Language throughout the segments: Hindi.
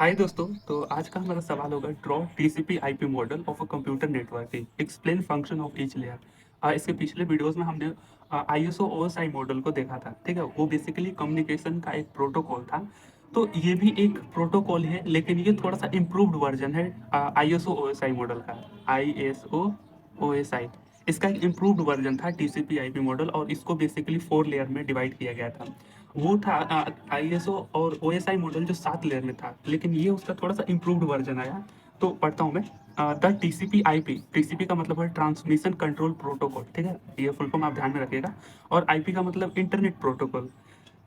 हाय दोस्तों। तो आज का हमारा सवाल होगा draw TCP IP model of a computer networking, explain function of each layer. इसके पिछले वीडियोस में हमने आईएसओ ओएसआई मॉडल को देखा था। ठीक है, वो बेसिकली कम्युनिकेशन का एक प्रोटोकॉल था। तो ये भी एक प्रोटोकॉल है, लेकिन ये थोड़ा सा इम्प्रूव्ड वर्जन है आईएसओ ओएसआई मॉडल का। आईएसओ ओएसआई इसका एक इम्प्रूव्ड वर्जन था टीसीपी आईपी मॉडल, और इसको बेसिकली 4 लेयर में डिवाइड किया गया था। वो था आईएसओ और ओएसआई मॉडल जो 7 लेयर में था, लेकिन ये उसका थोड़ा सा इम्प्रूव्ड वर्जन आया। तो पढ़ता हूँ मैं। द टीसीपी आईपी, टीसीपी का मतलब है ट्रांसमिशन कंट्रोल प्रोटोकॉल। ठीक है, ये फुल फॉर्म आप ध्यान में रखिएगा। और आईपी का मतलब internet protocol.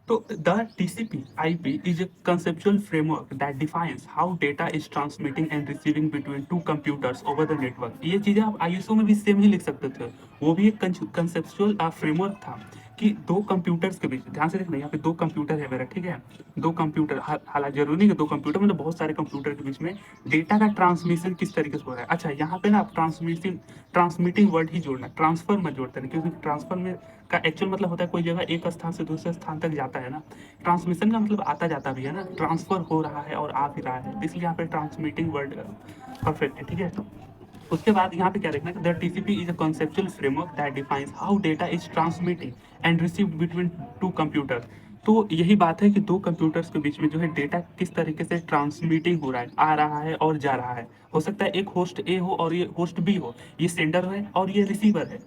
So the TCP/IP is a conceptual framework that defines how data is transmitting and receiving between two computers over the network। ये चीजें आप आईएसओ में भी सेम ही लिख सकते थे। वो भी एक कंसेप्चुअल फ्रेमवर्क था कि दो कंप्यूटर्स के बीच, ध्यान से देखना, यहाँ पे दो कंप्यूटर है मेरा। ठीक है, दो कंप्यूटर, हालांकि जरूरी नहीं कि दो कंप्यूटर, मतलब बहुत सारे कंप्यूटर के बीच में डेटा का ट्रांसमिशन किस तरीके से हो रहा है। अच्छा, यहाँ पे ना आप ट्रांसमिटिंग वर्ड ही जोड़ना, ट्रांसफर मत जोड़ते हैं, क्योंकि ट्रांसफर में का एक्चुअल मतलब होता है कोई जगह एक स्थान से दूसरे स्थान तक जाता है ना। ट्रांसमिशन का मतलब आता जाता भी है ना, ट्रांसफर हो रहा है और आ भी रहा है, इसलिए यहाँ पे ट्रांसमिटिंग वर्ड परफेक्ट है। ठीक है, उसके बाद यहाँ पे क्या देखना है, the TCP is a conceptual framework that defines how data is transmitting and received between two computer. तो यही बात है कि दो कंप्यूटर्स के बीच में जो है डेटा किस तरीके से ट्रांसमिटिंग हो रहा है, आ रहा है और जा रहा है। हो सकता है एक होस्ट ए हो और ये होस्ट बी हो, ये सेंडर है और ये रिसीवर है।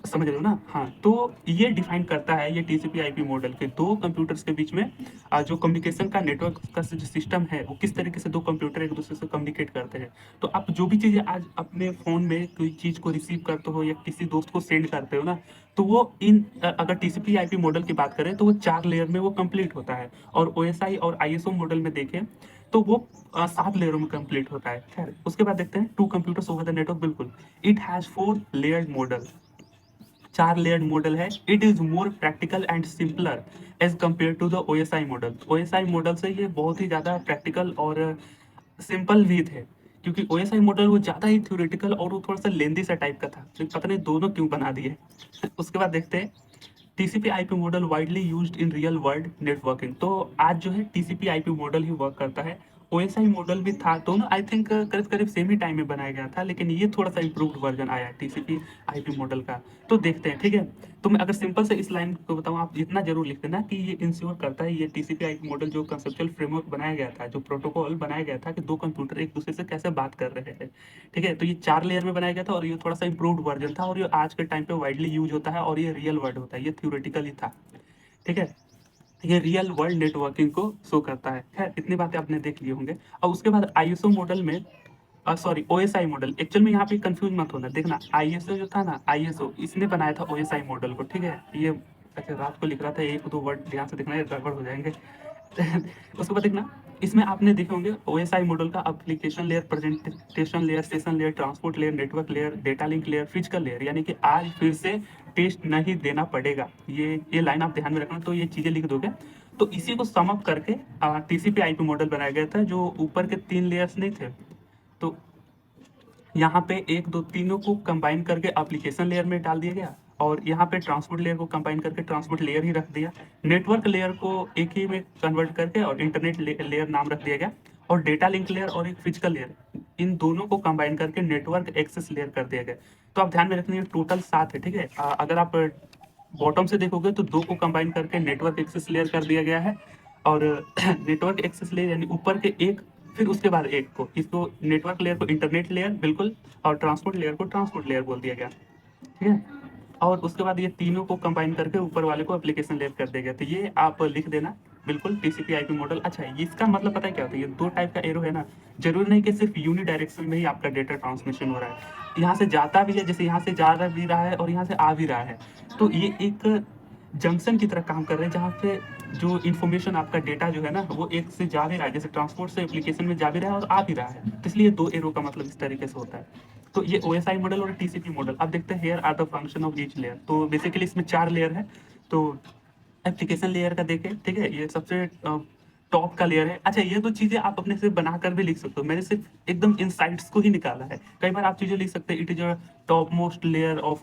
समझ रहे हो ना? हाँ, तो ये डिफाइन करता है, ये टीसीपी आईपी मॉडल के दो कंप्यूटर्स के बीच में जो कम्युनिकेशन का नेटवर्क का जो सिस्टम है, वो किस तरीके से दो कंप्यूटर एक दूसरे से कम्युनिकेट करते हैं। तो आप जो भी चीज़ें आज अपने फ़ोन में कोई चीज़ को रिसीव करते हो या किसी दोस्त को सेंड करते हो ना, तो वो अगर टीसीपी आईपी मॉडल की बात करें तो वो 4 लेयर में वो कंप्लीट होता है। और ओएसआई और आईएसओ मॉडल में देखें तो वो 7 लेयरों में कंप्लीट होता है। खैर, उसके बाद देखते हैं two computers over the network. बिल्कुल, it has 4 layered model, 4 layered model है। It is more practical and simpler as compare to the OSI model. OSI model से ये बहुत ही ज़्यादा प्रैक्टिकल और सिंपल भी थे, क्योंकि ओएसआई मॉडल वो ज़्यादा ही थ्योरेटिकल और वो थोड़ा सा लेंदी सा टाइप का था, तो पता नहीं दोनों क्यों बना दिए। उसके बाद देखते हैं TCP IP model widely used in real world networking. तो आज जो है टीसीपी आईपी मॉडल ही वर्क करता है। ओएसआई मॉडल भी था, दोनों आई थिंक करीब करीब सेम ही टाइम में बनाया गया था, लेकिन ये थोड़ा सा इम्प्रूव्ड वर्जन आया टीसीपी आईपी मॉडल का। तो देखते हैं। ठीक है, तो मैं अगर सिंपल से इस लाइन को बताऊं, आप इतना जरूर लिख देना कि ये इंश्योर करता है, ये टीसीपी आईपी मॉडल जो कंसेप्चुअल फ्रेमवर्क बनाया गया था, जो प्रोटोकॉल बनाया गया था कि दो कंप्यूटर एक दूसरे से कैसे बात कर रहे हैं। ठीक है, तो ये 4 लेयर में बनाया गया था और ये थोड़ा सा इम्प्रूव्ड वर्जन था, और ये आज के टाइम पे वाइडली यूज होता है और ये रियल वर्ल्ड होता है, ये थ्योरेटिकल ही था। ठीक है, ये रियल वर्ल्ड नेटवर्किंग को शो करता है। खैर, इतनी बातें आपने देख लिए होंगे। और उसके बाद आईएसओ मॉडल में, सॉरी, ओएसआई मॉडल, एक्चुअल में यहाँ पे कंफ्यूज मत होना। देखना, आईएसओ जो था ना, आईएसओ इसने बनाया था ओएसआई मॉडल को। ठीक है, ये अच्छा रात को लिख रहा था, एक दो वर्ड ध्यान से देखना, ये गड़बड़ हो जाएंगे। उसके बाद देखना, इसमें आपने देखे होंगे ओएसआई मॉडल का application layer, presentation layer, session layer, transport layer, network layer, data link layer, physical layer. यानी कि आज फिर से टेस्ट नहीं देना पड़ेगा। ये लाइन आप ध्यान में रखना, तो ये चीजें लिख दोगे। तो इसी को सम अप करके टीसीपी आईपी मॉडल बनाया गया था, जो ऊपर के 3 लेयर्स नहीं थे, तो यहाँ पे एक दो तीनों को कंबाइन करके एप्लीकेशन लेयर में डाल दिया गया, और यहाँ पे ट्रांसपोर्ट लेयर को कंबाइन करके ट्रांसपोर्ट लेयर ही रख दिया। नेटवर्क लेयर को एक ही में कन्वर्ट करके और इंटरनेट लेयर नाम रख दिया गया। और डेटा लिंक लेयर और एक फिजिकल लेयर, इन दोनों को कंबाइन करके नेटवर्क एक्सेस लेयर कर दिया गया। तो आप ध्यान में रखना, टोटल 7 है। ठीक है, अगर आप बॉटम से देखोगे तो 2 को कंबाइन करके नेटवर्क एक्सेस लेयर कर दिया गया है। और नेटवर्क एक्सेस लेयर यानी ऊपर के एक, फिर उसके बाद एक को, इसको नेटवर्क लेयर को इंटरनेट लेयर बिल्कुल, और ट्रांसपोर्ट लेयर को ट्रांसपोर्ट लेयर बोल दिया गया। ठीक है, और उसके बाद ये तीनों को कंबाइन करके ऊपर वाले को एप्लीकेशन लेयर कर दिया गया। तो ये आप लिख देना बिल्कुल, टीसीपी आईपी मॉडल। अच्छा, इसका मतलब पता है क्या होता है, ये 2 टाइप का एरो है ना, जरूरी नहीं कि सिर्फ यूनि डायरेक्शन में ही आपका डेटा ट्रांसमिशन हो रहा है, यहाँ से जाता भी है, जैसे यहाँ से जा भी रहा है और यहाँ से आ भी रहा है। तो ये एक जंक्शन की तरह काम कर रहे हैं, जहाँ पे जो इन्फॉर्मेशन, आपका डेटा जो है ना, वो एक से जा भी रहा है, जैसे ट्रांसपोर्ट से एप्लीकेशन में जा भी रहा है और आ भी रहा है। तो इसलिए 2 एरो का मतलब इस तरीके से होता है। तो ये ओएसआई मॉडल और टीसीपी मॉडल। अब देखते हैं, here are the function of each layer. तो बेसिकली इसमें 4 लेयर है। तो एप्लीकेशन लेयर का देखें, ठीक है, ये सबसे टॉप का लेयर है। अच्छा, ये तो चीजें आप अपने से बनाकर भी लिख सकते हो, मैंने सिर्फ एकदम इनसाइट्स को ही निकाला है। कई बार आप चीजें लिख सकते हैं, it is a top most layer of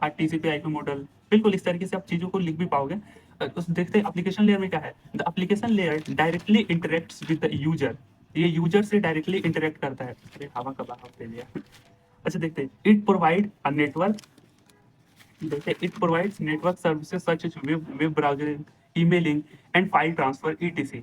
TCP IP model. बिल्कुल इस तरीके से आप चीजों को लिख भी पाओगे। देखते हैं एप्लीकेशन लेयर में क्या है। The application layer directly interacts with the user. ये यूजर से डायरेक्टली इंटरेक्ट करता है। अरे हवा का बहाव दे दिया। अच्छा देखते हैं, इट प्रोवाइड अ नेटवर्क, देखते it provides network services such as web browsing, emailing and file transfer ETC.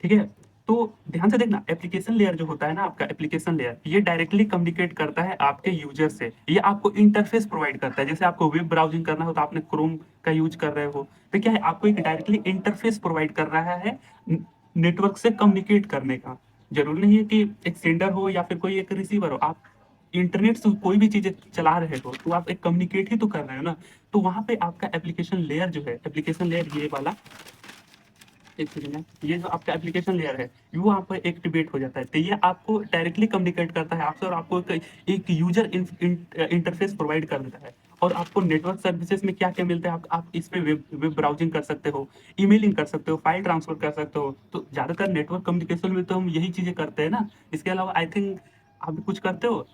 ठीक है, तो ध्यान से देखना, एप्लीकेशन लेयर जो होता है ना आपका एप्लीकेशन लेयर, ये डायरेक्टली कम्युनिकेट करता है आपके यूजर से, ये आपको इंटरफेस प्रोवाइड करता है। जैसे आपको वेब ब्राउजिंग करना हो तो आपने क्रोम का यूज कर रहे हो, तो क्या है, आपको एक डायरेक्टली इंटरफेस प्रोवाइड कर रहा है नेटवर्क से कम्युनिकेट करने का। जरूरी नहीं है कि एक सेंडर हो या फिर कोई एक रिसीवर हो, आप इंटरनेट से कोई भी चीजें चला रहे हो तो आप एक कम्युनिकेट ही तो कर रहे हो ना। तो वहां पे आपका एप्लीकेशन लेयर जो है, एप्लीकेशन लेयर ये वाला, एक सेकंड है, ये जो आपका एप्लीकेशन लेयर है वो वहाँ पर एक्टिवेट हो जाता है। तो ये आपको डायरेक्टली कम्युनिकेट करता है आपसे, और आपको एक यूजर इंटरफेस प्रोवाइड कर देता है। और आपको नेटवर्क सर्विसेज में क्या क्या मिलता है, आप इस पे वेब ब्राउजिंग कर सकते हो, ईमेलिंग कर सकते हो, फाइल ट्रांसफर कर सकते हो। तो ज्यादातर नेटवर्क कम्युनिकेशन में तो हम यही चीजें करते हैं ना। इसके अलावा आई थिंक आप भी कुछ करते हो।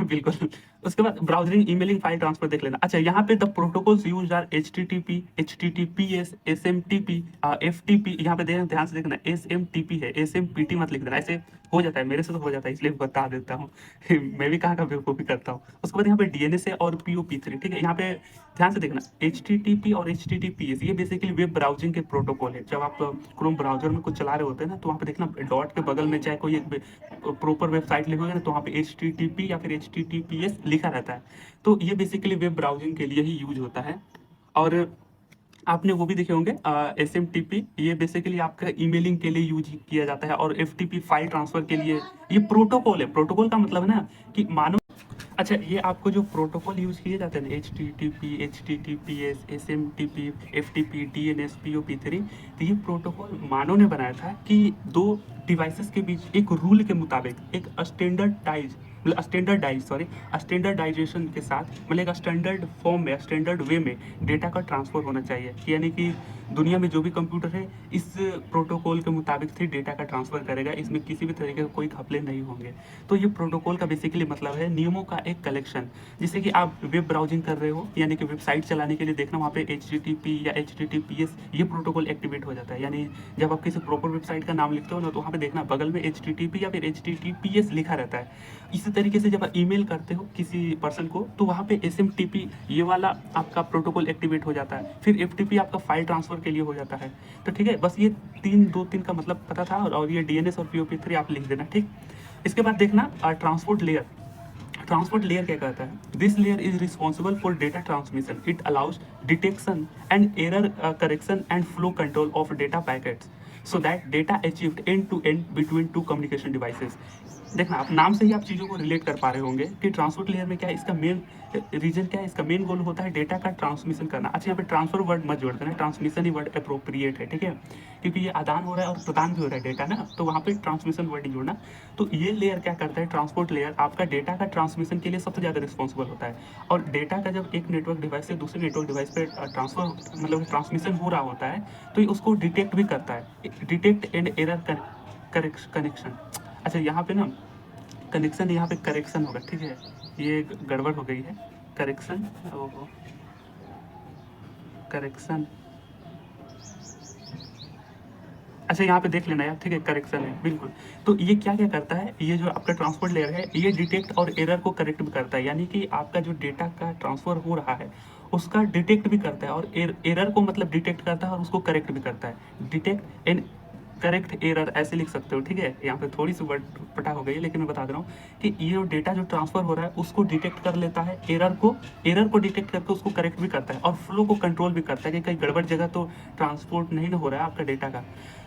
बिल्कुल। उसके बाद ब्राउजिंग, ईमेलिंग, फाइल ट्रांसफर देख लेना। अच्छा, यहाँ पे the protocols used are HTTP, HTTPS, SMTP, FTP. यहाँ पे ध्यान से देखना, एसएमटीपी है, एसएमपीटी मत लिख देना, ऐसे हो जाता है, मेरे से तो हो जाता है, इसलिए बता देता हूँ। मैं भी कहाँ का बेवकूफ़ी करता हूँ। उसके बाद यहाँ पे डीएनएस है और पीओपी3। ठीक है, यहाँ पे ध्यान से देखना, एचटीटीपी और एचटीटीपीएस ये बेसिकली वेब ब्राउजिंग के प्रोटोकॉल है। जब आप क्रोम ब्राउजर में कुछ चला रहे होते हैं ना, तो वहाँ पे देखना डॉट के बगल में चाहे कोई एक प्रॉपर वेबसाइट लिखोगे ना, तो वहाँ पे एचटीटीपी या फिर एचटीटीपीएस लिखा रहता है। तो ये बेसिकली वेब ब्राउजिंग के लिए ही यूज होता है। और आपने वो भी देखे होंगे, एस एम टी पी, ये बेसिकली आपका ईमेलिंग के लिए यूज किया जाता है, और F T P file transfer के लिए। ये प्रोटोकॉल है, प्रोटोकॉल का मतलब है ना कि मानो, अच्छा ये आपको जो प्रोटोकॉल यूज किए जाते हैं, H T T P, H T T P S, S M T P, F T P, D N S, P O P three, तो ये प्रोटोकॉल मानव ने बनाया था कि दो डिवाइसेस के बीच एक रूल के मुताबिक, एक स्टैंडर्डाइजेशन के साथ, मतलब एक स्टैंडर्ड फॉर्म में, स्टैंडर्ड वे में डेटा का ट्रांसफर होना चाहिए। यानी कि दुनिया में जो भी कंप्यूटर है इस प्रोटोकॉल के मुताबिक से डेटा का ट्रांसफर करेगा, इसमें किसी भी तरीके का कोई घपले नहीं होंगे। तो ये प्रोटोकॉल का बेसिकली मतलब है नियमों का एक कलेक्शन। जैसे कि आप वेब ब्राउजिंग कर रहे हो, यानी कि वेबसाइट चलाने के लिए देखना वहाँ पे HTTP या HTTPS ये प्रोटोकॉल एक्टिवेट हो जाता है। यानी जब आप किसी प्रॉपर वेबसाइट का नाम लिखते हो ना, तो वहाँ पे देखना बगल में HTTP या फिर HTTPS लिखा रहता है। इसी तरीके से जब आप ईमेल करते हो किसी पर्सन को, तो वहाँ पे SMTP ये वाला आपका प्रोटोकॉल एक्टिवेट हो जाता है। फिर FTP आपका फाइल ट्रांसफर के लिए हो जाता है। तो ठीक है, बस ये तीन का मतलब पता था, और ये DNS और POP3 आप लिख देना, ठीक। इसके बाद देखना ट्रांसपोर्ट लेयर। ट्रांसपोर्ट लेयर क्या कहता है, this layer is responsible for data transmission, it allows detection and error correction and flow control of data packets so that data achieved end to end between two communication devices. देखना, आप नाम से ही आप चीज़ों को रिलेट कर पा रहे होंगे कि ट्रांसपोर्ट लेयर में क्या है, इसका मेन रीजन क्या है, इसका मेन गोल होता है डेटा का ट्रांसमिशन करना। अच्छा, यहाँ पे ट्रांसफर वर्ड मत जोड़ देना, ट्रांसमिशन ही वर्ड अप्रोप्रिएट है, ठीक है, क्योंकि ये आदान हो रहा है और प्रदान भी हो रहा है डेटा ना, तो वहाँ पे ट्रांसमिशन वर्ड नहीं जोड़ना। तो ये लेयर क्या करता है, ट्रांसपोर्ट लेयर आपका डेटा का ट्रांसमिशन के लिए सबसे ज़्यादा रिस्पॉन्सिबल होता है। और डेटा का जब एक नेटवर्क डिवाइस से दूसरे नेटवर्क डिवाइस पे ट्रांसफर, मतलब ट्रांसमिशन हो रहा होता है, तो ये उसको डिटेक्ट भी करता है, डिटेक्ट एंड एरर कनेक्शन। अच्छा, यहाँ पे ना कनेक्शन, यहाँ पे करेक्शन होगा, ठीक है, ये गड़बड़ हो गई है, करेक्शन, ओहो, करेक्शन। अच्छा, यहाँ पे देख लेना यार, ठीक है, करेक्शन है बिल्कुल। तो ये क्या क्या करता है, ये जो आपका ट्रांसपोर्ट लेयर है, ये डिटेक्ट और एरर को करेक्ट भी करता है। यानी कि आपका जो डेटा का ट्रांसफर हो रहा है उसका डिटेक्ट भी करता है, और एरर को मतलब डिटेक्ट करता है और उसको करेक्ट भी करता है। डिटेक्ट एंड करेक्ट एरर ऐसे लिख सकते हो, ठीक है। यहाँ पे थोड़ी सी वर्ड पटा हो गई है, लेकिन मैं बता दे रहा हूँ कि ये जो डेटा जो ट्रांसफर हो रहा है उसको डिटेक्ट कर लेता है, एरर को डिटेक्ट करके उसको करेक्ट भी करता है, और फ्लो को कंट्रोल भी करता है कि कहीं गड़बड़ जगह तो ट्रांसपोर्ट नहीं ना हो रहा है आपका डेटा का।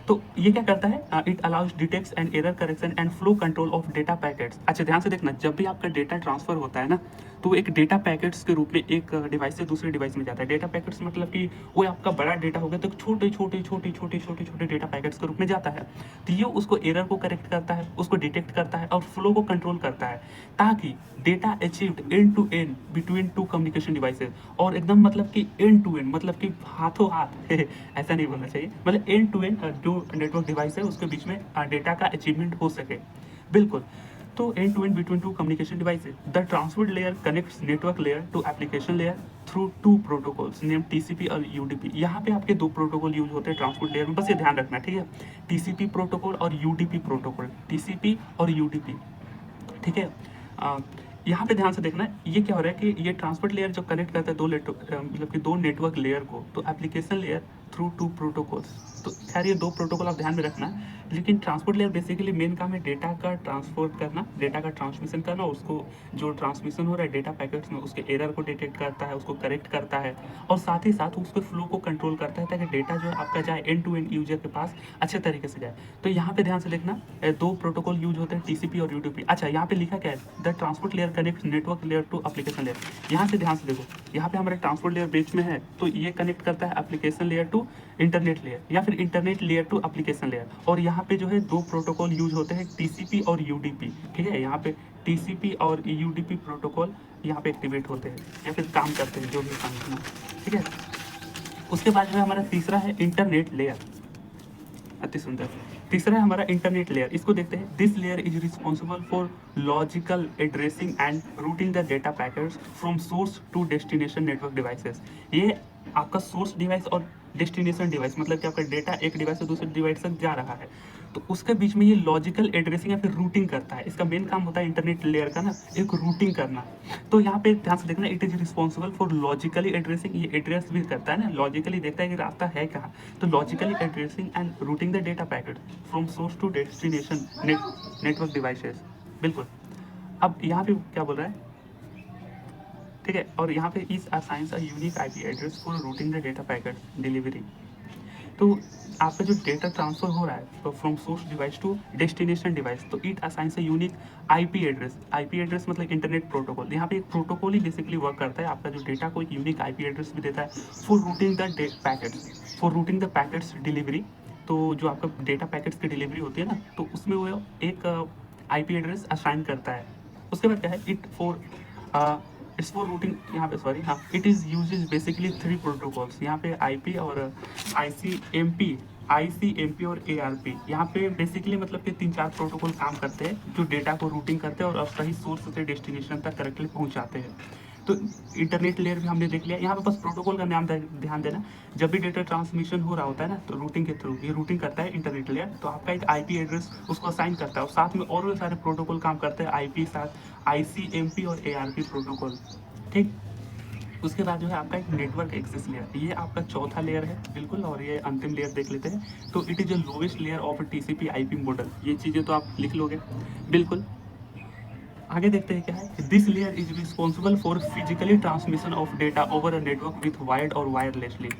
तो ये क्या करता है, it allows detects and error correction and flow control of data packets. अच्छा, ध्यान से देखना, जब भी आपका डेटा ट्रांसफर होता है ना, तो एक डेटा पैकेट्स के रूप में एक डिवाइस से दूसरे डिवाइस में जाता है। डेटा पैकेट्स मतलब कि वो आपका बड़ा डेटा हो गया तो छोटे छोटे छोटे छोटे छोटे छोटे डेटा पैकेट्स के रूप में जाता है। तो ये उसको एरर को करेक्ट करता है, उसको डिटेक्ट करता है और फ्लो को कंट्रोल करता है, ताकि data achieved end to end between two communication devices, और एकदम मतलब कि एंड टू एंड मतलब कि हाथों हाथ ऐसा नहीं बोलना चाहिए, मतलब एंड टू एंड जो नेटवर्क डिवाइस है उसके बीच में डेटा का अचीवमेंट हो सके, बिल्कुल। तो end to end between two communication devices the transport layer connects network layer to application layer through two protocols name TCP और यूडीपी। यहाँ पे आपके दो प्रोटोकॉल यूज होते हैं ट्रांसपोर्ट लेयर में, बस ये ध्यान रखना, ठीक है। टीसीपी प्रोटोकॉल और यूडीपी प्रोटोकॉल, टीसीपी और यूडीपी, ठीक है। यहाँ पे ध्यान से देखना है ये क्या हो रहा है कि ये ट्रांसपोर्ट लेयर जो कनेक्ट करता है दो मतलब कि दो नेटवर्क लेयर को, तो application layer through two protocols. तो खैर ये दो प्रोटोकॉल आप ध्यान में रखना, लेकिन ट्रांसपोर्ट लेयर बेसिकली मेन काम है डेटा का ट्रांसपोर्ट करना, डेटा का ट्रांसमिशन करना, उसको जो ट्रांसमिशन हो रहा है डेटा पैकेट्स में उसके एरर को डिटेक्ट करता है, उसको करेक्ट करता है, और साथ ही साथ उसके फ्लो को कंट्रोल करता है ताकि डेटा जो है आपका जाए एंड टू एंड यूजर के पास अच्छे तरीके से जाए। तो यहाँ पे ध्यान से देखना दो प्रोटोकॉल यूज होते हैं टीसीपी और यूडीपी। अच्छा यहाँ पे लिखा क्या है, the transport layer connect network layer to application layer. यहाँ से ध्यान से देखो, यहाँ पे हमारा ट्रांसपोर्ट लेयर बीच में है, तो ये कनेक्ट करता है application layer to internet layer या फिर internet layer to application layer. और यहाँ पे जो है दो प्रोटोकॉल यूज होते हैं टीसीपी और यूडीपी, ठीक है। यहाँ पे टीसीपी और यूडीपी प्रोटोकॉल यहाँ पे एक्टिवेट होते हैं या फिर काम करते हैं, जो भी काम करना, ठीक है। उसके बाद जो है हमारा तीसरा है इंटरनेट लेयर, अति सुंदर। तीसरा है हमारा इंटरनेट लेयर, इसको देखते हैं। This layer is responsible for logical addressing and routing the data packets from source to destination network devices. ये आपका सोर्स डिवाइस और डेस्टिनेशन डिवाइस, मतलब कि आपका डेटा एक डिवाइस से दूसरे डिवाइस तक जा रहा है, तो उसके बीच में ये लॉजिकल एड्रेसिंग या फिर रूटिंग करता है। इसका मेन काम होता है इंटरनेट लेयर का ना, एक रूटिंग करना। तो यहाँ पे ध्यान से देखना, it is responsible for logically addressing, ये एड्रेस भी करता है ना, लॉजिकली देखता है कि रास्ता है कहाँ, तो logically addressing and routing the data packet from source to destination network devices. बिल्कुल। अब यहाँ पे क्या बोल रहा है, ठीक है। और यहाँ पे is assigns a unique IP address for routing the data packet delivery. तो आपका जो डेटा ट्रांसफर हो रहा है from source device to destination device, तो it assigns a unique IP address. IP address मतलब इंटरनेट प्रोटोकॉल। यहाँ पे एक प्रोटोकॉल ही बेसिकली वर्क करता है, आपका जो डेटा को एक यूनिक आईपी एड्रेस भी देता है for routing the packets, for routing the packets delivery. तो जो आपका डेटा पैकेट्स की डिलीवरी होती है ना, तो उसमें वो एक आईपी एड्रेस असाइन करता है। उसके बाद क्या है, इट्स फॉर रूटिंग, यहाँ पे सॉरी, हाँ, it is uses basically three protocols. यहाँ पे आईपी और आईसीएमपी और एआरपी। यहाँ पे बेसिकली मतलब कि तीन चार प्रोटोकॉल काम करते हैं जो डेटा को रूटिंग करते हैं और सही सोर्स से डेस्टिनेशन तक करेक्टली पहुँचाते हैं। तो इंटरनेट लेयर भी हमने देख लिया। यहाँ पे बस प्रोटोकॉल का नाम ध्यान देना, जब भी डेटा ट्रांसमिशन हो रहा होता है ना, तो रूटिंग के थ्रू ये रूटिंग करता है इंटरनेट लेयर, तो आपका एक आईपी एड्रेस उसको असाइन करता है, और साथ में और भी सारे प्रोटोकॉल काम करते हैं आईपी साथ आईसीएमपी और एआरपी प्रोटोकॉल, ठीक। उसके बाद जो है आपका एक नेटवर्क एक्सेस लेयर, ये आपका चौथा लेयर है, बिल्कुल। और ये अंतिम लेयर देख लेते हैं, तो it is the lowest layer of TCP IP model. ये चीज़ें तो आप लिख लोगे, बिल्कुल। आगे देखते हैं क्या है, this layer is responsible for physically transmission of data over a network with wired और वायरलेसली।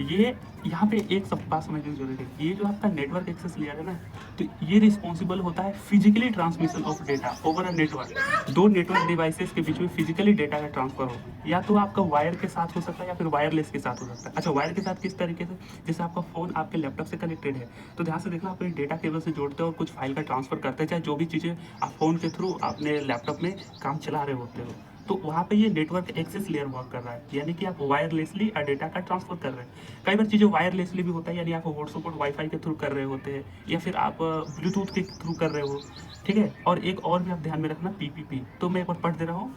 ये यहाँ पे एक सब बात समझने की जरूरत है, ये जो आपका नेटवर्क एक्सेस लेयर है ना, तो ये रिस्पॉन्सिबल होता है physically transmission of data over a network. दो नेटवर्क डिवाइसेस के बीच में फिजिकली डेटा का ट्रांसफर हो, या तो आपका वायर के साथ हो सकता है या फिर वायरलेस के साथ हो सकता है। अच्छा, वायर के साथ किस तरीके से, जैसे आपका फोन आपके लैपटॉप से कनेक्टेड है, तो ध्यान से देखना, अपने डेटा केबल से जोड़ते हो और कुछ फाइल का ट्रांसफर करते हैं, चाहे जो भी चीज़ें आप फोन के थ्रू अपने लैपटॉप में काम चला रहे होते हो, तो वहाँ पे ये नेटवर्क एक्सेस लेयर वर्क कर रहा है, यानी कि आप वायरलेसली डेटा का ट्रांसफर कर रहे हैं। कई बार चीज़ें वायरलेसली भी होता है, यानी आप व्हाट्सएप और वाईफाई के थ्रू कर रहे होते हैं, या फिर आप ब्लूटूथ के थ्रू कर रहे हो, ठीक है। और एक और भी आप ध्यान में रखना, पीपीपी। तो मैं एक बार पढ़ दे रहा हूँ,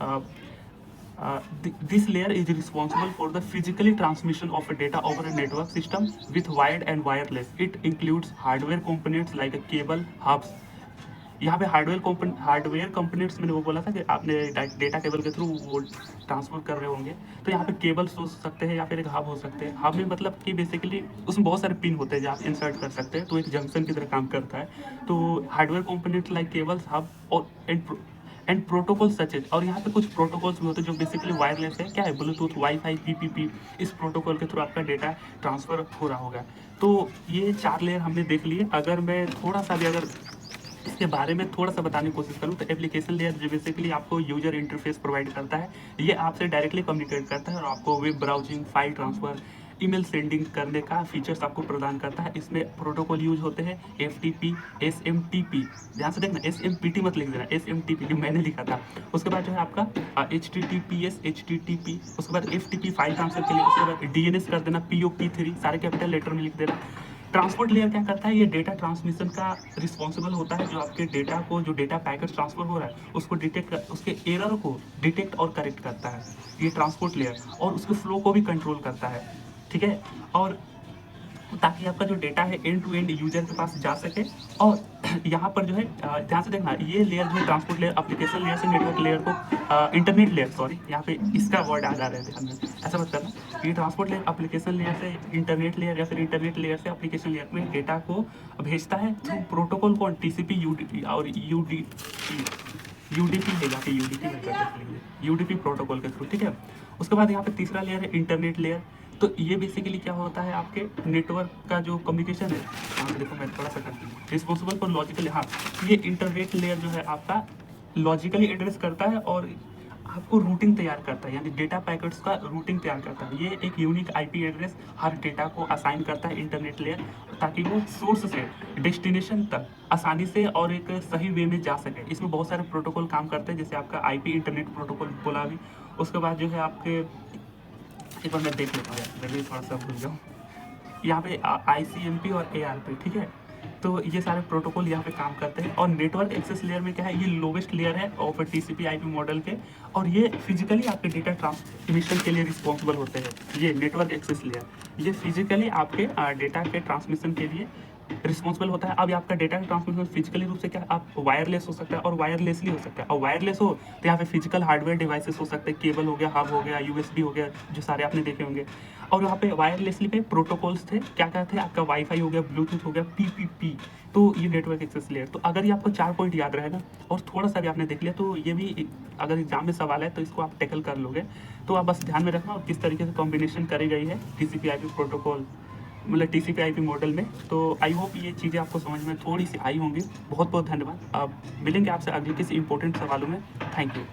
this layer is responsible for the physically transmission of data over a network system with wired and wireless. It includes hardware components like a cable, hubs. यहाँ पे हार्डवेयर कंपोनेंट्स मैंने वो बोला था कि आपने डेटा केबल के थ्रू वो ट्रांसफर कर रहे होंगे, तो यहाँ पे केबल्स हो सकते हैं या फिर एक हब हो सकते हैं। हब में मतलब कि बेसिकली उसमें बहुत सारे पिन होते हैं जो आप इंसर्ट कर सकते हैं, तो एक जंक्शन की तरह काम करता है। तो hardware components like cables, hub और एंड प्रोटोकॉल सचेज। और यहाँ पे कुछ प्रोटोकॉल्स भी होते हैं जो बेसिकली वायरलेस है, क्या है, ब्लूटूथ, वाईफाई, पीपीपी, इस प्रोटोकॉल के थ्रू आपका डेटा ट्रांसफर हो रहा होगा। तो ये चार लेयर हमने देख लिए। अगर मैं थोड़ा सा भी अगर इसके बारे में थोड़ा सा बताने की कोशिश करूँ, तो एप्लीकेशन लेयर जो बेसिकली आपको यूजर इंटरफेस प्रोवाइड करता है, ये आपसे डायरेक्टली कम्युनिकेट करता है और आपको web browsing, file transfer, email sending करने का फीचर्स आपको प्रदान करता है। इसमें प्रोटोकॉल यूज होते हैं FTP, SMTP, ध्यान से देखना, SMPT मत लिख देना, SMTP जो मैंने लिखा था। उसके बाद जो है आपका HTTPS, HTTP, उसके बाद FTP फाइल ट्रांसफर के लिए, उसके बाद DNS कर देना, POP3 सारे कैपिटल लेटर में लिख देना। ट्रांसपोर्ट लेयर क्या करता है, ये डेटा ट्रांसमिशन का रिस्पॉन्सिबल होता है, जो आपके डेटा को, जो डेटा पैकेट ट्रांसफर हो रहा है उसको डिटेक्ट, उसके एरर को डिटेक्ट और करेक्ट करता है ये ट्रांसपोर्ट लेयर, और उसके फ्लो को भी कंट्रोल करता है, ठीक है। और ताकि आपका जो डेटा है एंड टू एंड यूजर के पास जा सके। और यहाँ पर जो है ध्यान से देखना, ये लेयर जो है ट्रांसपोर्ट लेयर एप्लीकेशन लेयर से नेटवर्क लेयर को इंटरनेट लेयर, सॉरी यहाँ पे इसका वर्ड आ जा रहा है ध्यान में, ऐसा मत करना। ये ट्रांसपोर्ट लेयर एप्लीकेशन लेयर से इंटरनेट लेयर, या फिर इंटरनेट लेयर से एप्लीकेशन लेयर में डेटा को भेजता है थ्रू प्रोटोकॉल कौन, टीसीपी, यूडीपी और यूडीपी है, यहाँ पे यूडीपी प्रोटोकॉल के थ्रू, ठीक है। उसके बाद यहाँ पे तीसरा लेयर है इंटरनेट लेयर। तो ये बेसिकली क्या होता है, आपके नेटवर्क का जो कम्युनिकेशन है, यहाँ पे देखो मैं थोड़ा सा रिस्पॉन्सिबल फॉर लॉजिकल, हाँ ये इंटरनेट लेयर जो है आपका लॉजिकली एड्रेस करता है और आपको रूटिंग तैयार करता है, यानी डेटा पैकेट्स का रूटिंग तैयार करता है। ये एक यूनिक आईपी एड्रेस हर डेटा को असाइन करता है इंटरनेट लेयर, ताकि वो सोर्स से डेस्टिनेशन तक आसानी से और एक सही वे में जा सके। इसमें बहुत सारे प्रोटोकॉल काम करते हैं, जैसे आपका आईपी इंटरनेट प्रोटोकॉल बोला अभी। उसके बाद जो है आपके, एक बार मैं देख लेता हूँ यार, मैं भी थोड़ा सा भूल जाऊँ, यहाँ पे ICMP और ARP, ठीक है। तो ये सारे प्रोटोकॉल यहाँ पे काम करते हैं। और नेटवर्क एक्सेस लेयर में क्या है, ये लोवेस्ट लेयर है ऑफ TCP IP मॉडल के, और ये फिजिकली आपके डेटा ट्रांसमिशन के लिए रिस्पॉन्सिबल होते हैं। ये नेटवर्क एक्सेस लेयर, ये फिजिकली आपके डेटा के ट्रांसमिशन के लिए रिस्पॉन्सिबल होता है। अब आपका डेटा का ट्रांसमिशन फिजिकली रूप से क्या, आप वायरलेस हो सकता है और वायरलेसली हो सकता है। और वायरलेस हो तो यहाँ पे फिजिकल हार्डवेयर डिवाइसेस हो सकते हैं, केबल हो गया, हब हो गया, USB हो गया, जो सारे आपने देखे होंगे। और यहाँ पे वायरलेसली पे प्रोटोकॉल्स थे, क्या क्या थे, आपका वाईफाई हो गया, ब्लूटूथ हो गया, PPP। तो ये नेटवर्क एक्सेस लेयर। तो अगर ये आपको 4 पॉइंट याद रहेगा और थोड़ा सा भी आपने देख लिया, तो ये भी अगर एग्जाम में सवाल है तो इसको आप टैकल कर लोगे। तो आप बस ध्यान में रखना किस तरीके से कॉम्बिनेशन करी गई है TCP IP प्रोटोकॉल, मतलब TCP IP मॉडल में। तो आई होप ये चीज़ें आपको समझ में थोड़ी सी आई होंगी। बहुत बहुत धन्यवाद। अब मिलेंगे आपसे अगले किसी इंपॉर्टेंट सवालों में। Thank you.